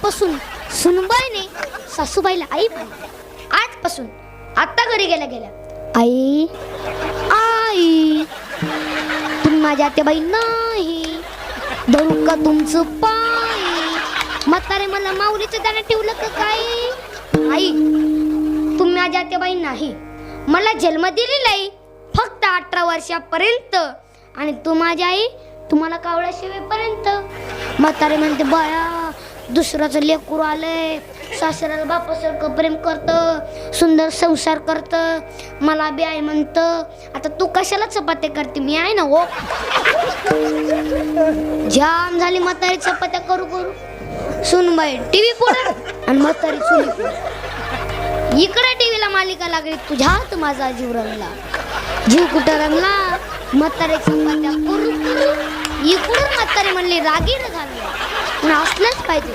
तेव्हापासून सुनबाईने सासूबाईला आई पाहिली. आजपासून आता घरी गेल्या गेल्या आई आई तुम्ही माझ्या आत्याबाई नाही, धरू का तुमचं पाय. म्हातारे मला माऊलीचं दाणं ठेवलं का काय. आई तुम्ही माझ्या आत्याबाई नाही, मला जन्म दिलेला आहे फक्त 18 वर्षापर्यंत, आणि तू माझी आई तुम्हाला कावळ्या शिवेपर्यंत. म्हातारे म्हणते बाया दुसऱ्याचं लेकरू आलंय, सासऱ्याला बापासारखं प्रेम करतं, सुंदर संसार करतं, मला बी आई म्हणतं. आता तू कशाला चपात्या करते, मी आहे ना हो. जाम झाली म्हातारी चपात्या करू करू. सुनबाई टीव्ही पुढे आणि म्हातारी चुली पुढे. इकडे टीव्हीला मालिका लागली, तुझ्यात माझा जीव रंगला. जीव कुठं रंगला, म्हातारे चपात्या करू करू. इकडून म्हातारी म्हणली रागीर झाली, असलंच पाहिजे.